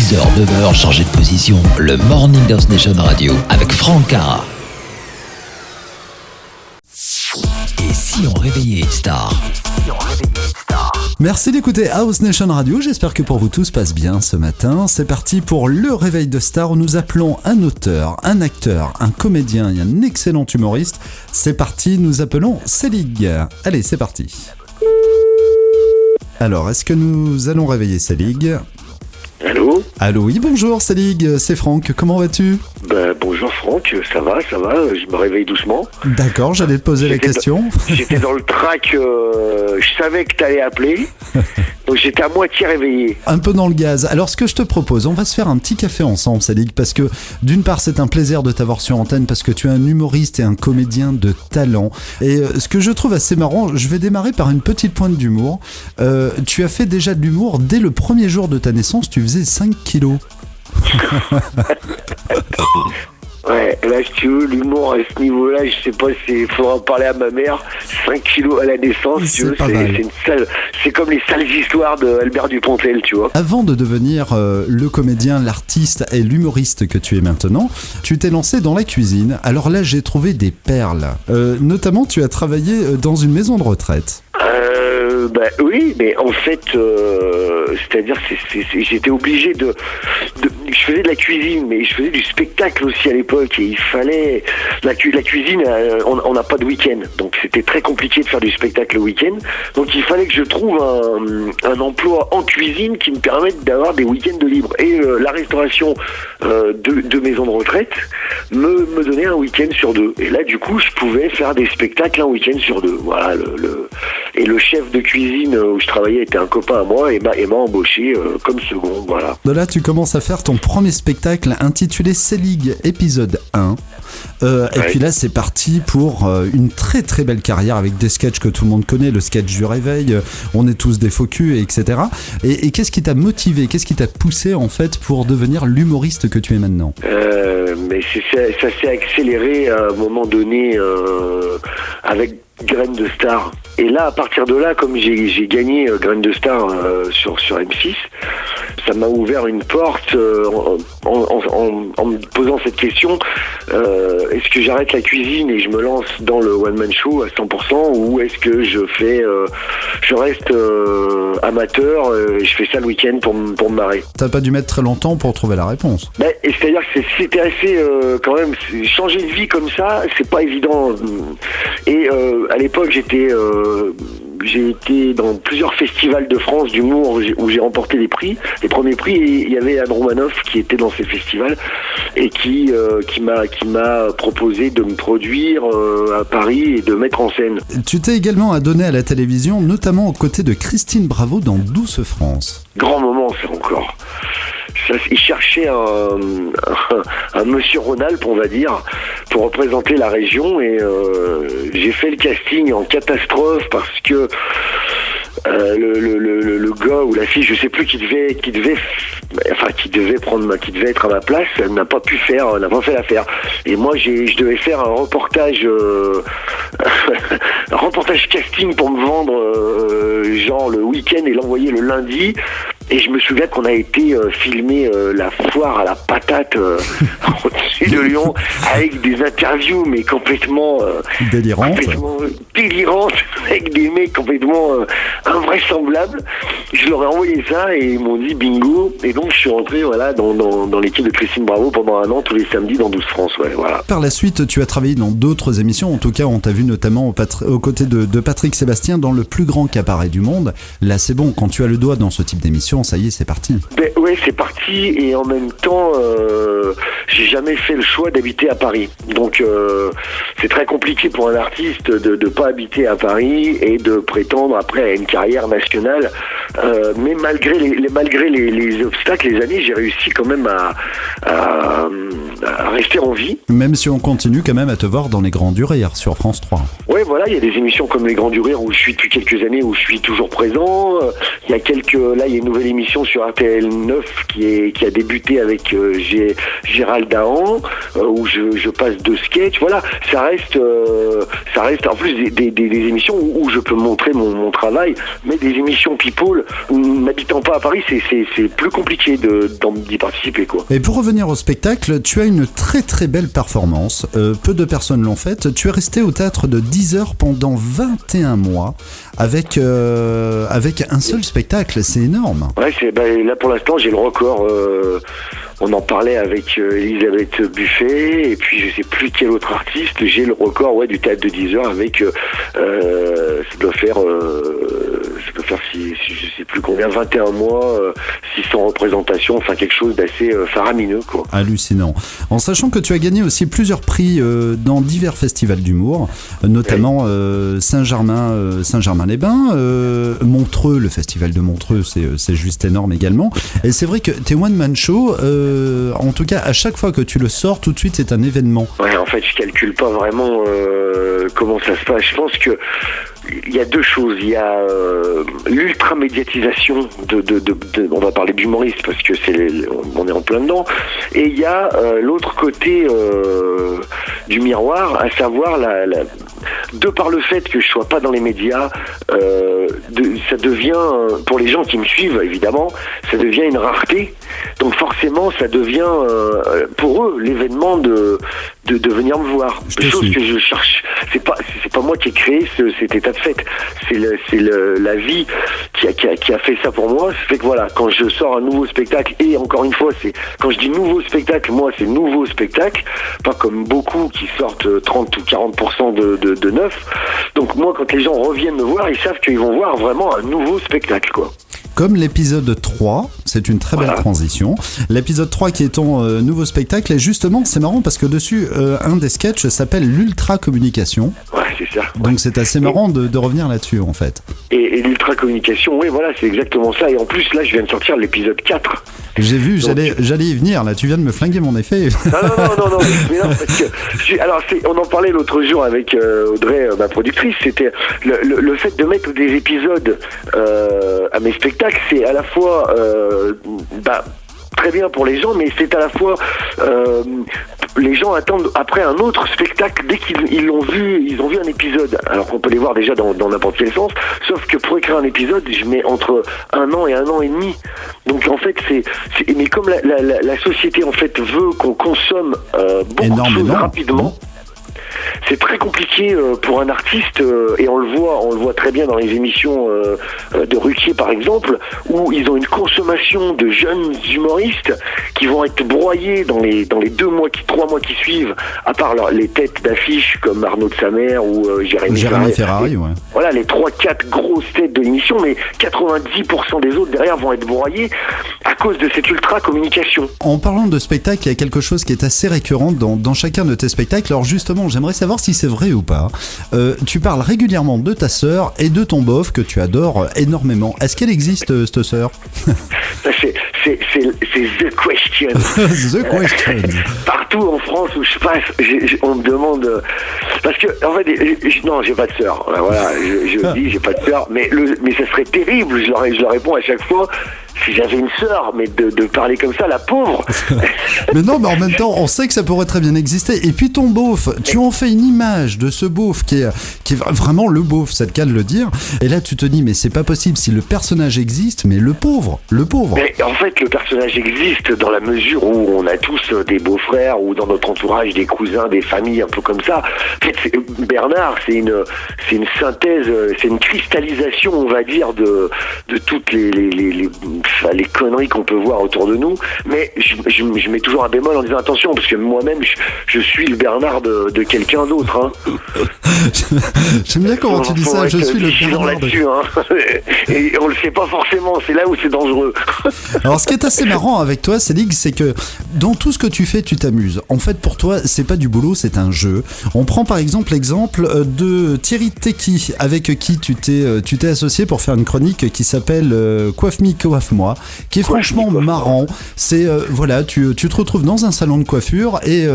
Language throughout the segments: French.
6h, 9h, changez de position. Le Morning Dance Nation Radio avec Franck Cara. Et si on réveillait une star? Merci d'écouter House Nation Radio, j'espère que pour vous tout se passe bien ce matin. C'est parti pour le réveil de star où nous appelons un auteur, un acteur, un comédien et un excellent humoriste. C'est parti, nous appelons Selig. Allez, c'est parti. Alors, est-ce que nous allons réveiller Selig? Allô? Allô, oui, bonjour Selig, c'est Franck, comment vas-tu? Bonjour Franck, ça va, je me réveille doucement. D'accord, j'allais te poser la question. J'étais dans le track, je savais que t'allais appeler, donc j'étais à moitié réveillé. Un peu dans le gaz. Alors ce que je te propose, on va se faire un petit café ensemble Selig, parce que d'une part c'est un plaisir de t'avoir sur antenne, parce que tu es un humoriste et un comédien de talent. Et ce que je trouve assez marrant, je vais démarrer par une petite pointe d'humour. Tu as fait déjà de l'humour dès le premier jour de ta naissance, tu faisais 5 kilos. Ouais, là si tu veux, l'humour à ce niveau-là, je sais pas, faudra en parler à ma mère. 5 kilos à la naissance, si tu veux, c'est comme les sales histoires d'Albert Dupontel, tu vois. Avant de devenir le comédien, l'artiste et l'humoriste que tu es maintenant, tu t'es lancé dans la cuisine. Alors là, j'ai trouvé des perles. Notamment, tu as travaillé dans une maison de retraite. Oui, mais en fait, c'est-à-dire, j'étais obligé je faisais de la cuisine, mais je faisais du spectacle aussi à l'époque, et il fallait, la cuisine, on n'a pas de week-end, donc c'était très compliqué de faire du spectacle le week-end, donc il fallait que je trouve un emploi en cuisine qui me permette d'avoir des week-ends de libre, et la restauration de maison de retraite me donnait un week-end sur 2, et là du coup je pouvais faire des spectacles un week-end sur 2, voilà, et le chef de cuisine où je travaillais était un copain à moi et m'a embauché comme second, voilà. De là, tu commences à faire ton premier spectacle intitulé Selig épisode 1. Et puis là, c'est parti pour une très très belle carrière avec des sketchs que tout le monde connaît, le sketch du réveil, on est tous des faux culs, etc. Et qu'est-ce qui t'a motivé, qu'est-ce qui t'a poussé en fait pour devenir l'humoriste que tu es maintenant? Mais ça s'est accéléré à un moment donné avec Graines de Star. Et là, à partir de là, comme j'ai gagné Graines de Star sur M6, ça m'a ouvert une porte en me posant cette question, est-ce que j'arrête la cuisine et je me lance dans le one-man show à 100%, ou est-ce que je reste amateur et je fais ça le week-end pour me marrer? T'as pas dû mettre très longtemps pour trouver la réponse. C'est-à-dire que c'était assez quand même, changer de vie comme ça, c'est pas évident. Et à l'époque, j'ai été dans plusieurs festivals de France d'humour où j'ai remporté les premiers prix, et il y avait Anne Romanoff qui était dans ces festivals et qui m'a proposé de me produire à Paris et de mettre en scène. Tu t'es également adonné à la télévision, notamment aux côtés de Christine Bravo dans Douce France. Grand moment, ça encore. Il cherchait un monsieur Rhône-Alpes, on va dire, pour représenter la région, et j'ai fait le casting en catastrophe parce que le gars ou la fille, je sais plus, qui devait être à ma place, n'a pas fait l'affaire. Et moi, je devais faire un reportage, un reportage casting pour me vendre, genre le week-end, et l'envoyer le lundi. Et je me souviens qu'on a été filmer la foire à la patate au-dessus de Lyon, avec des interviews mais complètement délirantes, avec des mecs complètement invraisemblables. Je leur ai envoyé ça et ils m'ont dit bingo. Et donc je suis rentré dans l'équipe de Christine Bravo pendant 1 an, tous les samedis dans Douce France. Ouais, voilà. Par la suite, tu as travaillé dans d'autres émissions. En tout cas, on t'a vu notamment aux côtés de Patrick Sébastien dans Le Plus Grand Cabaret du Monde. Là, c'est bon, quand tu as le doigt dans ce type d'émission, ça y est, c'est parti. Ouais, c'est parti, et en même temps, j'ai jamais fait le choix d'habiter à Paris. Donc, c'est très compliqué pour un artiste de pas habiter à Paris et de prétendre après à une carrière nationale. Mais malgré les obstacles, les années, j'ai réussi quand même à rester en vie. Même si on continue quand même à te voir dans Les Grands du Rire sur France 3. Ouais, voilà, il y a des émissions comme Les Grands du Rire où je suis depuis quelques années, où je suis toujours présent. Il y a une nouvelle émission sur RTL 9 qui a débuté avec Gérald Dahan, où je passe 2 sketchs. Voilà, ça reste en plus des émissions où je peux montrer mon travail, mais des émissions people cool. N'habitant pas à Paris, c'est plus compliqué d'y participer, quoi. Et pour revenir au spectacle, tu as une très très belle performance. Peu de personnes l'ont faite. Tu es resté au théâtre de 10 heures pendant 21 mois avec un seul spectacle. C'est énorme. Ouais, là pour l'instant j'ai le record. On en parlait avec Elisabeth Buffet et puis je sais plus quel autre artiste. J'ai le record du théâtre de 10 heures avec ça doit faire si je sais plus combien, 21 mois, 600 représentations, enfin quelque chose d'assez faramineux, quoi. Hallucinant. En sachant que tu as gagné aussi plusieurs prix dans divers festivals d'humour, notamment Saint-Germain-les-Bains, Montreux, le festival de Montreux, c'est juste énorme également. Et c'est vrai que tes one-man show, en tout cas à chaque fois que tu le sors, tout de suite c'est un événement. Ouais, en fait je calcule pas vraiment comment ça se passe. Je pense que il y a deux choses. Il y a l'ultra-médiatisation on va parler d'humoriste parce que on est en plein dedans. Et il y a l'autre côté du miroir, à savoir de par le fait que je sois pas dans les médias, ça devient, pour les gens qui me suivent évidemment, ça devient une rareté. Donc forcément, ça devient pour eux l'événement de venir me voir. Chose que je cherche. C'est pas moi qui ai créé cet état de fait. C'est la vie qui a fait ça pour moi. Ça fait que voilà, quand je sors un nouveau spectacle, et encore une fois, quand je dis nouveau spectacle, moi c'est nouveau spectacle, pas comme beaucoup qui sortent 30 ou 40% de neuf. Donc moi, quand les gens reviennent me voir, ils savent qu'ils vont voir vraiment un nouveau spectacle, quoi. Comme l'épisode 3, c'est une très belle transition. L'épisode 3 qui est ton nouveau spectacle, et justement c'est marrant parce que dessus, un des sketchs s'appelle l'ultra-communication. Ouais, c'est ça. Donc c'est assez marrant de revenir là-dessus en fait. Et l'ultra-communication, oui voilà, c'est exactement ça. Et en plus là, je viens de sortir l'épisode 4. J'ai vu, j'allais y venir, là tu viens de me flinguer mon effet. Non, mais non, parce que on en parlait l'autre jour avec Audrey, ma productrice, c'était le fait de mettre des épisodes à mes spectacles, c'est à la fois très bien pour les gens, mais c'est à la fois les gens attendent après un autre spectacle dès qu'ils l'ont vu, ils ont vu un épisode, alors qu'on peut les voir déjà dans n'importe quel sens, sauf que pour écrire un épisode, je mets entre 1 an et 1 an et demi. Donc en fait, mais comme la société en fait veut qu'on consomme beaucoup de choses rapidement. C'est très compliqué pour un artiste et on le voit très bien dans les émissions de Ruquier par exemple, où ils ont une consommation de jeunes humoristes qui vont être broyés dans les 3 mois qui suivent, à part les têtes d'affiche comme Arnaud de Samer ou Jérémy Ferrari. Ouais. Voilà, les 3-4 grosses têtes de l'émission, mais 90% des autres derrière vont être broyés à cause de cette ultra-communication. En parlant de spectacle, il y a quelque chose qui est assez récurrent dans chacun de tes spectacles. Alors justement, j'aimerais savoir si c'est vrai ou pas. Tu parles régulièrement de ta sœur et de ton beauf que tu adores énormément. Est-ce qu'elle existe, cette sœur? C'est the question. The question. Partout en France où je passe, on me demande... Parce que, en fait, non, j'ai pas de sœur. Voilà, je dis, j'ai pas de sœur. Mais ça serait terrible, je leur réponds à chaque fois... Si j'avais une sœur, mais de parler comme ça, la pauvre. Mais non, mais en même temps, on sait que ça pourrait très bien exister. Et puis ton beauf, tu en fais une image de ce beauf qui est vraiment le beauf, c'est le cas de le dire. Et là, tu te dis, mais c'est pas possible si le personnage existe, mais le pauvre. Mais en fait, le personnage existe dans la mesure où on a tous des beaux-frères ou dans notre entourage des cousins, des familles un peu comme ça. En fait, Bernard, c'est une synthèse, c'est une cristallisation, on va dire, de toutes les conneries qu'on peut voir autour de nous, mais je mets toujours un bémol en disant attention, parce que moi-même je suis le Bernard de quelqu'un d'autre, hein. J'aime bien comment tu dis ça, je suis le Bernard là-dessus, hein. Et on le sait pas forcément, c'est là où c'est dangereux. Alors ce qui est assez marrant avec toi, Selig, c'est que dans tout ce que tu fais, tu t'amuses. En fait, pour toi, c'est pas du boulot, c'est un jeu. On prend par exemple l'exemple de Thierry Tecky, avec qui tu t'es associé pour faire une chronique qui s'appelle Coiffe Me, Coiffe Moi, qui est franchement marrant. C'est voilà, tu te retrouves dans un salon de coiffure et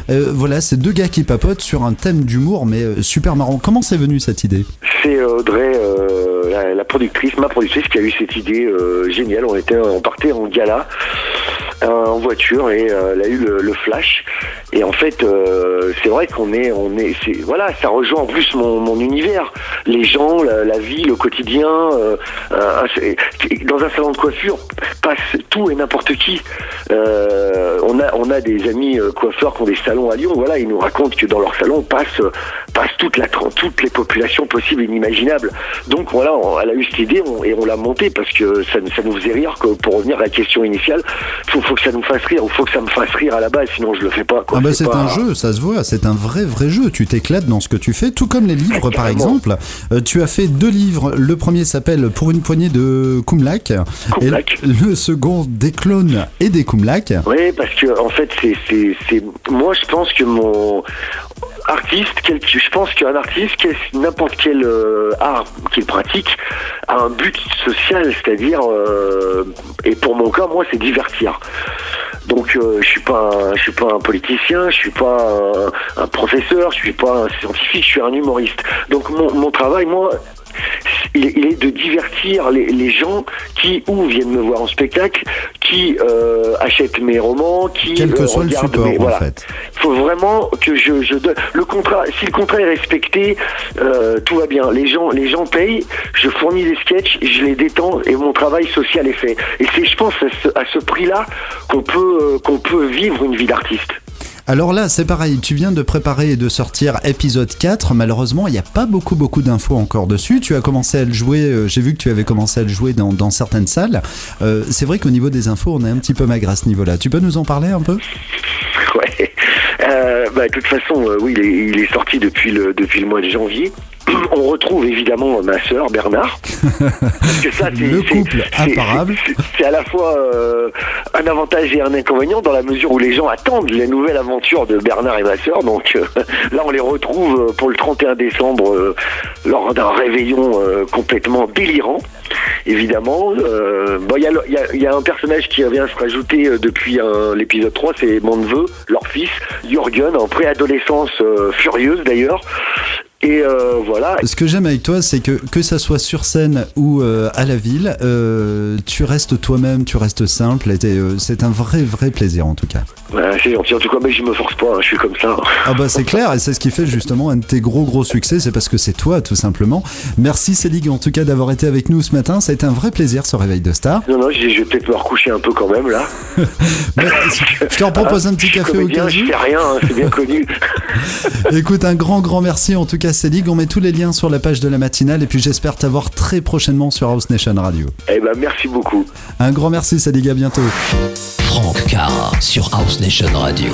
voilà, c'est deux gars qui papotent sur un thème d'humour, mais super marrant. Comment c'est venu cette idée? C'est Audrey, ma productrice, qui a eu cette idée géniale. On partait en gala en voiture et elle a eu le flash. Et en fait, c'est vrai voilà, ça rejoint en plus mon univers. Les gens, la vie, le quotidien. Dans un salon de coiffure passe tout et n'importe qui. On a des amis coiffeurs qui ont des salons à Lyon. Voilà, ils nous racontent que dans leur salon passe toutes les populations possibles et inimaginables. Donc voilà, elle a eu cette idée et on l'a montée parce que ça nous faisait rire. Que pour revenir à la question initiale, faut que ça nous fasse rire, ou faut que ça me fasse rire à la base, sinon je le fais pas. Quoi. Ah bah c'est un jeu, ça se voit, c'est un vrai jeu. Tu t'éclates dans ce que tu fais, tout comme les livres par exemple. Tu as fait 2 livres. Le premier s'appelle Pour une poignée de Kumlak. Et le second des clones et des Kumlak. Oui, parce que en fait c'est moi je pense que mon artiste, je pense qu'un artiste, n'importe quel art qu'il pratique, a un but social, c'est-à-dire, et pour mon cas, moi, c'est divertir. Donc, je suis pas un politicien, je suis pas un professeur, je suis pas un scientifique, je suis un humoriste. Donc, mon travail, moi, il est de divertir les gens qui viennent me voir en spectacle, qui achètent mes romans, qui quel que soit le support voilà. En fait. Il faut vraiment que je donne le contrat. Si le contrat est respecté, tout va bien. Les gens payent, je fournis des sketchs, je les détends et mon travail social est fait. Et c'est, je pense, à ce prix-là qu'on peut vivre une vie d'artiste. Alors là, c'est pareil, tu viens de préparer et de sortir épisode 4, malheureusement, il n'y a pas beaucoup d'infos encore dessus. Tu as commencé à le jouer, j'ai vu que tu avais commencé à le jouer dans certaines salles. C'est vrai qu'au niveau des infos, on est un petit peu maigre à ce niveau-là. Tu peux nous en parler un peu ? Ouais. De toute façon, oui, il est sorti depuis le mois de janvier. On retrouve évidemment ma sœur Bernard. Parce que ça, le couple imparable. C'est à la fois un avantage et un inconvénient dans la mesure où les gens attendent les nouvelles aventures de Bernard et ma sœur. Donc là, on les retrouve pour le 31 décembre lors d'un réveillon complètement délirant. Évidemment, il y a un personnage qui vient se rajouter depuis l'épisode 3, c'est mon neveu, leur fils, Jürgen, en préadolescence furieuse d'ailleurs. Et voilà. Ce que j'aime avec toi, c'est que ça soit sur scène ou à la ville, tu restes toi-même, tu restes simple. C'est un vrai plaisir en tout cas. Ouais, c'est gentil. En tout cas, mais je me force pas, je suis comme ça. Ah bah c'est clair, et c'est ce qui fait justement un de tes gros succès, c'est parce que c'est toi tout simplement. Merci Célig en tout cas d'avoir été avec nous ce matin, ça a été un vrai plaisir ce réveil de star. Non, je vais peut-être me recoucher un peu quand même là. Je te propose un petit café au cas où. Je fais rien, c'est bien connu. Écoute, un grand merci en tout cas Célig, on met tous les liens sur la page de la matinale et puis j'espère t'avoir très prochainement sur House Nation Radio. Eh ben merci beaucoup. Un grand merci Célig, à bientôt. Franck Cara sur House Nation Radio.